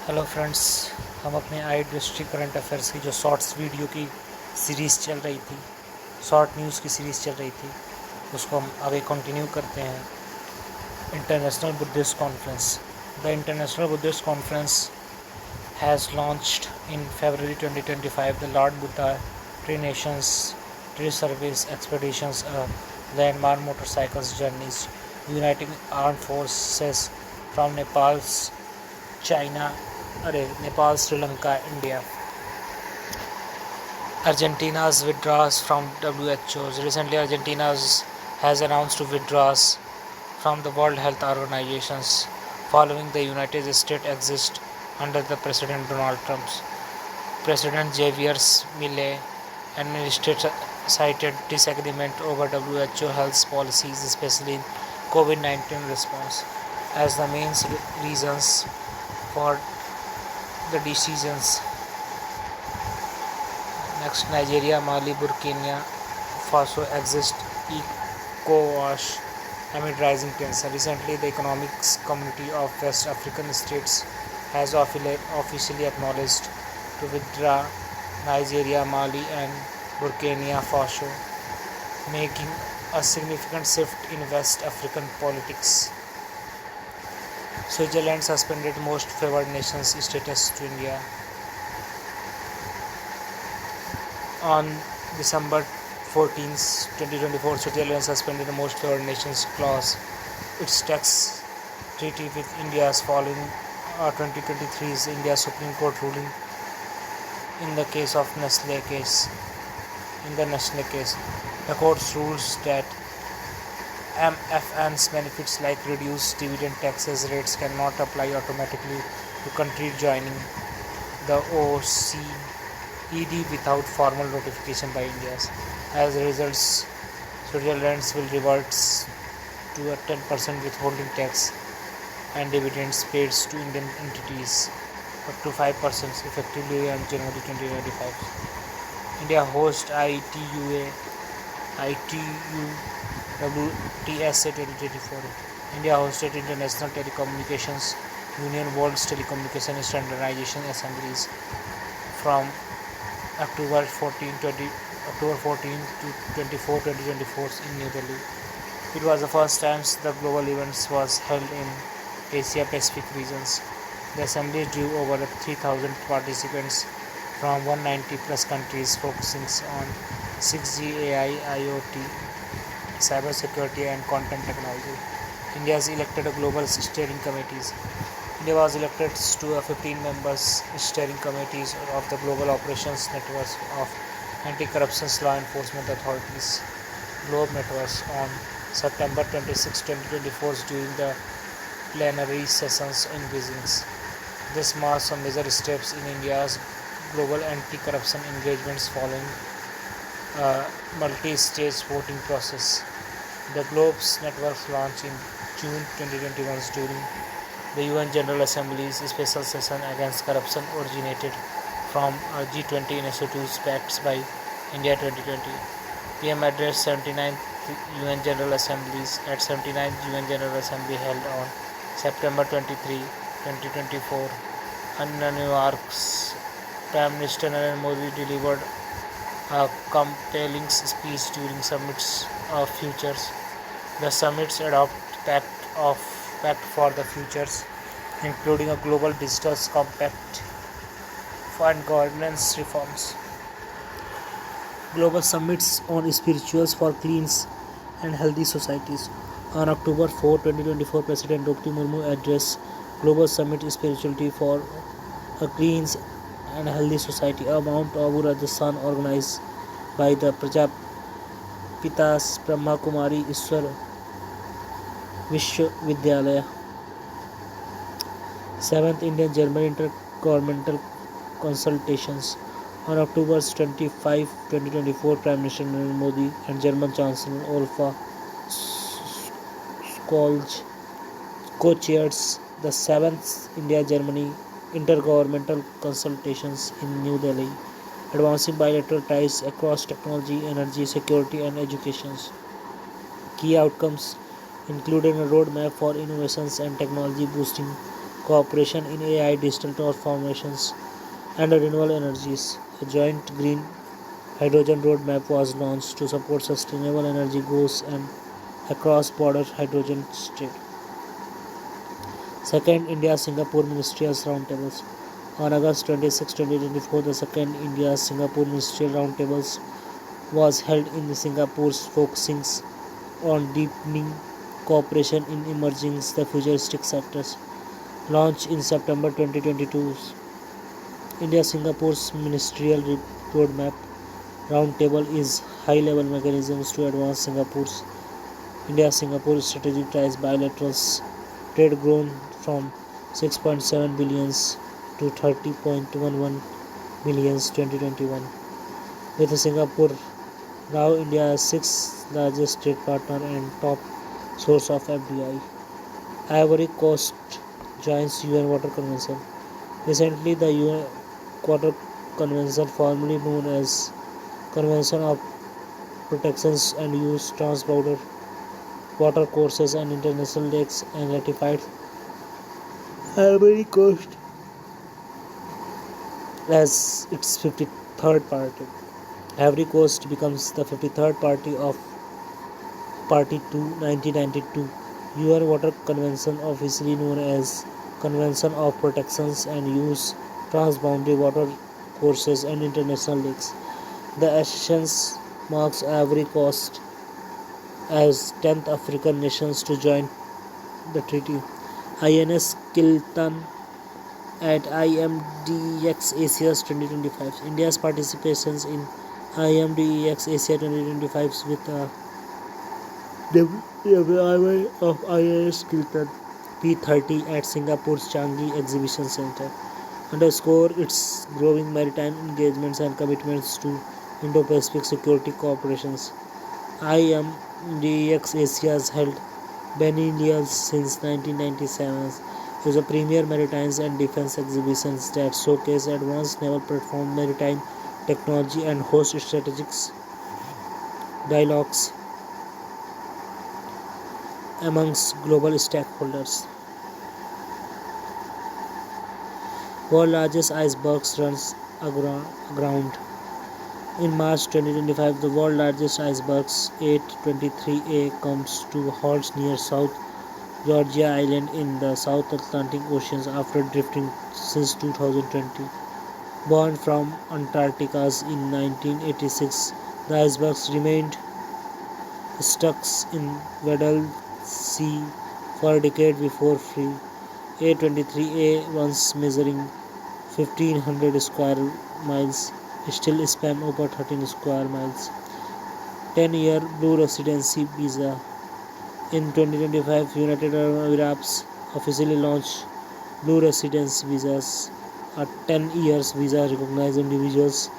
Hello friends. हम अपने आई दृष्टि करंट अफेयर्स की जो शॉर्ट्स वीडियो की सीरीज़ चल रही थी, शॉर्ट न्यूज़ की सीरीज़ चल रही थी, उसको हम आगे कंटिन्यू करते हैं। International Buddhist conference. The international Buddhist conference has launched in February 2025 the Lord Buddha Tree Nations Tree Service Expeditions, a landmark motorcycles journeys uniting armed forces from Nepal, Sri Lanka, India. Argentina's withdrawals from WHO. Recently, Argentina has announced to withdraws from the World Health Organization following the United States exit under the President Donald Trump. President Javier Milei administration cited disagreement over WHO health policies, especially in COVID-19 response, as the main reasons for the decisions. Next, Nigeria, Mali, Burkina Faso exist ECOWAS amid rising tension. Recently, the Economic Community of West African States has officially acknowledged to withdraw Nigeria, Mali, and Burkina Faso, making a significant shift in West African politics. Switzerland suspended most favored nations status to India. On December 14, 2024, Switzerland suspended the most favored nations clause, its tax treaty with India following 2023's India Supreme Court ruling in the case of Nestle case. In the Nestle case, the court rules that MFN's benefits like reduced dividend taxes rates cannot apply automatically to countries joining the OECD without formal notification by India. As a result, Switzerland will revert to a 10% withholding tax and dividends paid to Indian entities up to 5% effectively on January 2025. India hosts ITU WTSA 2024. India hosted International Telecommunications Union World's Telecommunication Standardization Assemblies from October 14 to 24, 2024 in New Delhi. It was the first time the global event was held in Asia Pacific regions. The assembly drew over 3,000 participants from 190 plus countries, focusing on 6G, AI, IoT, cybersecurity, and content technology. India has elected a global steering committees. India was elected to a 15 members steering committees of the Global Operations Network of Anti-Corruption Law Enforcement Authorities Globe Networks on September 26, 2024 during the plenary sessions in Beijing. This marks some major steps in India's global anti-corruption engagements following a multi-stage voting process. The Globe's network launched in June 2021 during the UN General Assembly's special session against corruption originated from a G20 initiatives backed by India 2020. PM addressed 79th UN General Assemblies at 79th UN General Assembly held on September 23, 2024. In New York's Prime Minister Narendra Modi delivered a compelling speech during summits of futures. The summits adopt pact for the futures, including a global digital compact and governance reforms. Global summits on spirituals for clean and healthy societies. On October 4, 2024, President Draupadi Murmu addressed Global Summit Spirituality for a Clean and Healthy Society, a Mount Abu Rajasthan organized by the Prajapitas Brahma Kumari Iswar Vishwavidyalaya. 7th Indian German Intergovernmental Consultations. On October 25, 2024, Prime Minister Narendra Modi and German Chancellor Olaf Scholz co-chaired the 7th India-Germany Intergovernmental Consultations in New Delhi, advancing bilateral ties across technology, energy, security, and education. Key outcomes included a roadmap for innovations and technology boosting cooperation in AI, digital transformations, and renewable energies. A joint green hydrogen roadmap was launched to support sustainable energy goals and across border hydrogen trade. Second, India-Singapore Ministerial Roundtables. On August 26, 2024, the second India-Singapore Ministerial Roundtables was held in Singapore, focusing on deepening cooperation in emerging the futuristic sectors. Launched in September 2022, India-Singapore's Ministerial Roadmap Roundtable is high-level mechanisms to advance India-Singapore strategic ties. Bilateral trade grown from 6.7 billions to 30.11 billions 2021, with Singapore now India's sixth largest trade partner and top source of FDI. Ivory Coast joins UN Water Convention. Recently, the UN Water Convention, formerly known as Convention of Protections and Use Transborder Water Courses and International Lakes, and ratified Ivory Coast as its 53rd party. Ivory Coast becomes the 53rd party to 1992 UN Water Convention, officially known as Convention of Protections and Use Transboundary Water Courses and International Lakes. The accession marks Ivory Coast as 10th African nations to join the treaty. INS Kiltan at IMDX Asia's 2025. India's participations in IMDX Asia 2025 with the of INS Kiltan P30 at Singapore's Changi Exhibition Centre underscore its growing maritime engagements and commitments to Indo-Pacific security cooperations. IMDX Asia has held biennials since 1997, is a premier maritime and defense exhibitions that showcase advanced naval platform maritime technology and host strategic dialogues amongst global stakeholders. World largest icebergs runs aground. In March 2025, the world's largest icebergs 823A comes to halt near South Georgia Island in the South Atlantic Ocean after drifting since 2020. Born from Antarctica in 1986, the icebergs remained stuck in Weddell Sea for a decade before free. A23A, once measuring 1500 square miles, still span over 13 square miles. 10-year blue residency visa. In 2025, United Arab Emirates officially launched blue residence visas, a 10 years visa recognizes individuals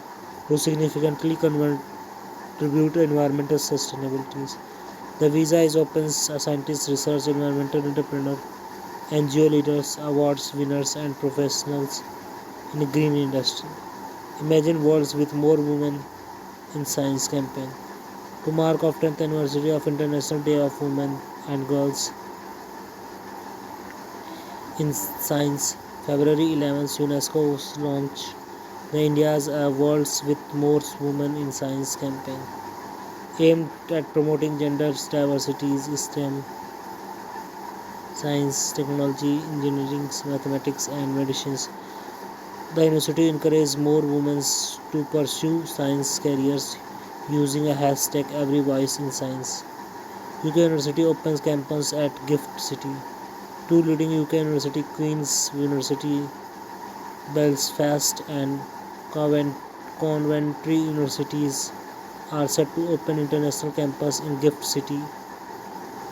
who significantly contribute to environmental sustainability. The visa is open to scientists, research, environmental entrepreneurs, NGO leaders, awards winners, and professionals in the green industry. Imagine worlds with more women in science campaign. To mark of 10th anniversary of International Day of Women and Girls in Science, February 11th, UNESCO launched the India's Worlds with More Women in Science campaign, aimed at promoting gender diversity, STEM, science, technology, engineering, mathematics, and medicine. The university encourages more women to pursue science careers using a hashtag Every Voice in Science. UK University opens campus at Gift City. Two leading UK universities, Queen's University Belfast and Coventry Universities, are set to open international campus in Gift City,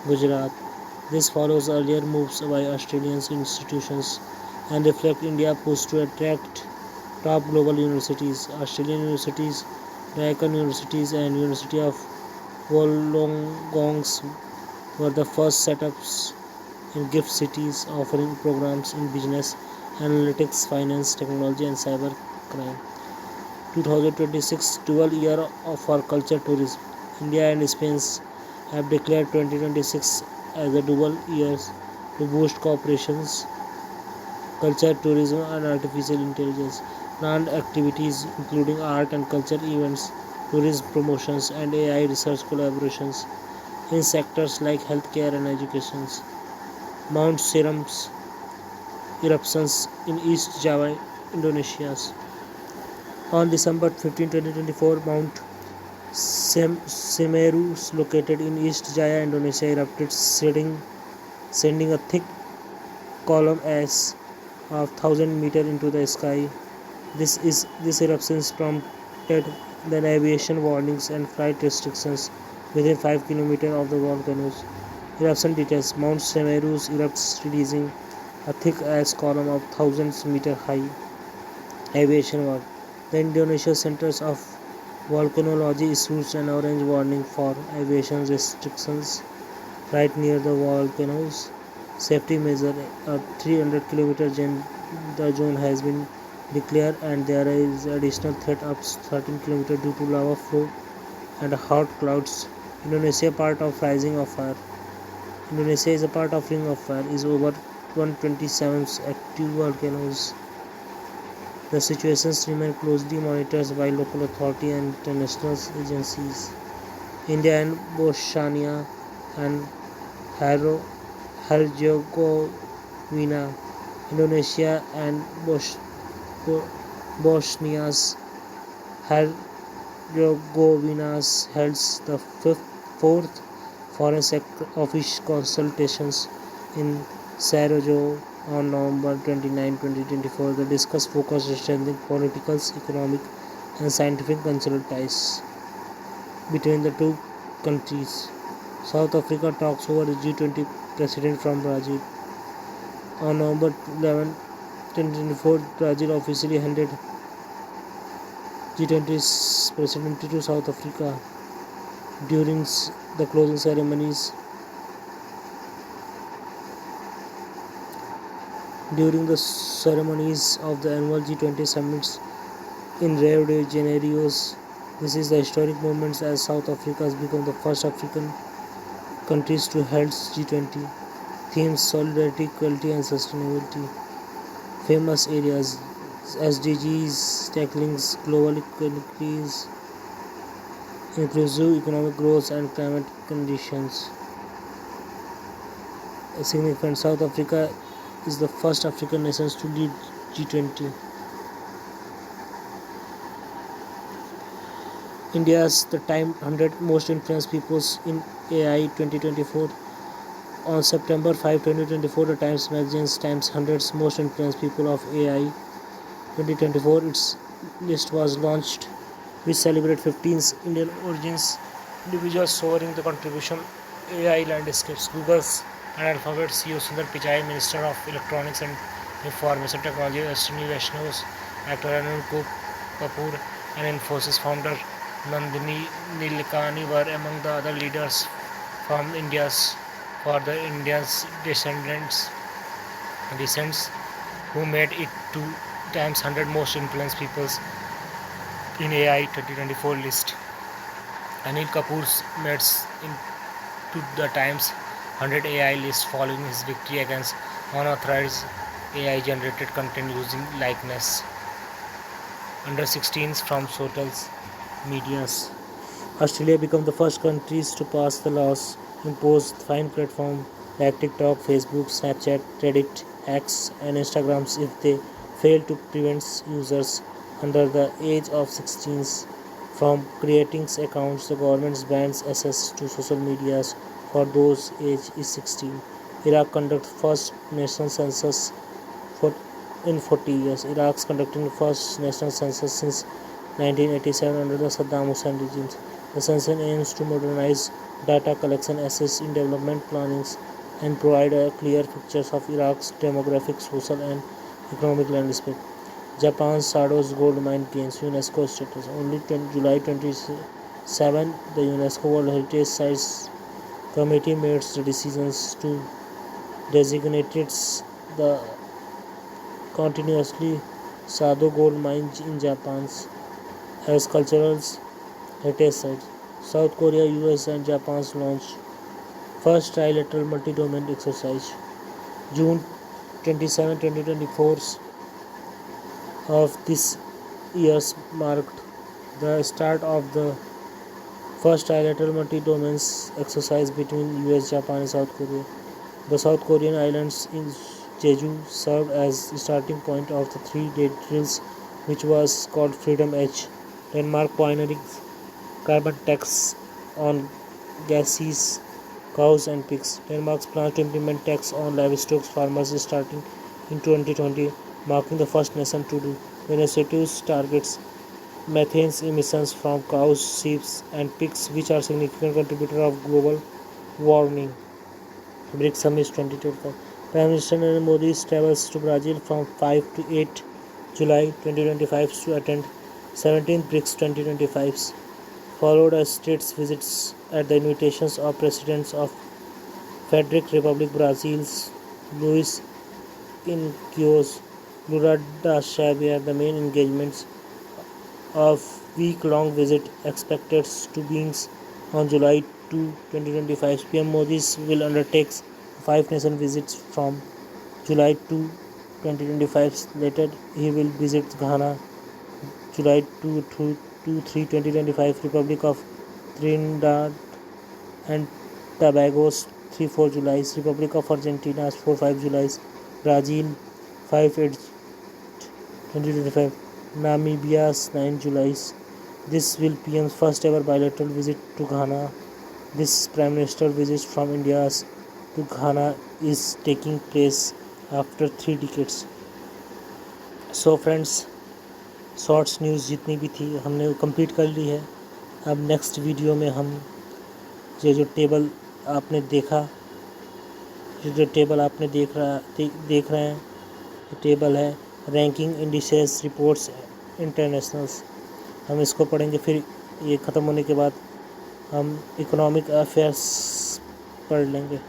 Gujarat. This follows earlier moves by Australian institutions and reflect India's push to attract top global universities. Australian universities, Deakin Universities and University of Wollongong were the first setups in gift cities offering programs in business, analytics, finance, technology and cyber crime. 2026 dual year for culture tourism. India and Spain have declared 2026 as a dual year to boost cooperations culture, tourism, and artificial intelligence. Planned activities including art and culture events, tourism promotions, and AI research collaborations in sectors like healthcare and education. Mount Serum's eruptions in East Java, Indonesia. On December 15, 2024, Mount Semeru, located in East Jaya, Indonesia, erupted, sending a thick column as of 1,000 meters into the sky. This eruption prompted then aviation warnings and flight restrictions within 5 kilometers of the volcanoes. Eruption details: Mount Semeru erupts, releasing a thick ash column of thousands meters high. Aviation warning: the Indonesia Centers of Volcanology issues an orange warning for aviation restrictions right near the volcanoes. Safety measure: a 300-kilometer zone has been declared, and there is additional threat of 13 kilometers due to lava flow and hot clouds. Indonesia part of Rising of Fire. Indonesia is a part of Ring of Fire, is over 127 active volcanoes. The situations remain closely monitored by local authorities and international agencies. India and Bosnia and Herzegovina. Indonesia and Bosnia's Herzegovina's held the fourth foreign sector official consultations in Sarajevo on November 29, 2024. The discuss focused on strengthening political, economic, and scientific cultural ties between the two countries. South Africa talks over the G20 president from Brazil. On November 11, 2024, Brazil officially handed G20's presidency to South Africa. During the closing ceremonies, of the annual G20 summits in Rio de Janeiro, this is the historic moment as South Africa has become the first African countries to hold G20. Themes: solidarity, equality, and sustainability. Famous areas: SDGs, tackling global inequalities, inclusive economic growth, and climate conditions. Significant: South Africa is the first African nation to lead G20. India's the Time 100 Most Influenced Peoples in AI 2024. On September 5, 2024, the Times magazine's Times 100 Most Influenced People of AI 2024, its list was launched, which celebrates 15 Indian origins individuals soaring the contribution AI landscapes. Google's and Alphabet CEO Sundar Pichai, Minister of Electronics and Information Technology, Ashwini Vaishnav, actor Anil Kapoor, and Infosys founder Nandini Nilekani were among the other leaders from India's descendants who made it to Times 100 Most Influenced Peoples in AI 2024 list. Anil Kapoor made into the Times 100 AI list following his victory against unauthorized AI-generated content using likeness under 16s from social medias. Australia became the first countries to pass the laws imposed fine platforms like TikTok, Facebook, Snapchat, Reddit, X, and Instagram if they fail to prevent users under the age of 16 from creating accounts. The government bans access to social medias for those age is 16. Iraq conducts first national census in 40 years. Iraq is conducting the first national census since 1987 under the Saddam Hussein regime. The census aims to modernize data collection, assist in development plannings, and provide a clear picture of Iraq's demographic, social, and economic landscape. Japan's Sado's gold mine gains UNESCO status. Only July 27, the UNESCO World Heritage Sites Committee made the decisions to designate the continuously Sado gold mine in Japan as cultural heritage sites. South Korea, US, and Japan's launched first trilateral multi-domain exercise. June 27 2024 of this year's marked the start of the first trilateral multi-domains exercise between US, Japan and South Korea. The South Korean islands in Jeju served as the starting point of the three-day drills, which was called Freedom H. Denmark pioneering carbon tax on gaseous cows and pigs. Denmark's plans to implement tax on livestock farmers starting in 2020, marking the first nation to do. The initiative targets methane emissions from cows, sheep, and pigs, which are significant contributors of global warming. BRICS Summit 2025. Prime Minister Narendra Modi travels to Brazil from 5 to 8 July 2025 to attend 17th BRICS 2025, followed a states visits at the invitations of presidents of Frederick Republic Brazil's Luiz Inacio Lula da Silva. The main engagements of week-long visit expected to begin on July 2, 2025. PM Modi will undertake five-nation visits from July 2, 2025. Later, he will visit Ghana July 2 to 3, 2025, Republic of Trinidad and Tobago's 3-4 July, Republic of Argentina 4-5 July, Brazil 5-8 2025, Namibia's 9 July. This will be PM's first ever bilateral visit to Ghana. This Prime Minister visit from India to Ghana is taking place after 3 decades. So friends, shorts news जितनी भी थी हमने complete कर ली है. अब next video में हम ये जो टेबल आपने देखा, जो टेबल आपने देख रहे हैं, ये टेबल है रैंकिंग इंडिसेस रिपोर्ट्स इंटरनेशनल्स. हम इसको पढ़ेंगे. फिर ये ख़त्म होने के बाद हम इकोनॉमिक अफेयर्स पढ़ लेंगे.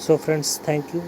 So friends, thank you.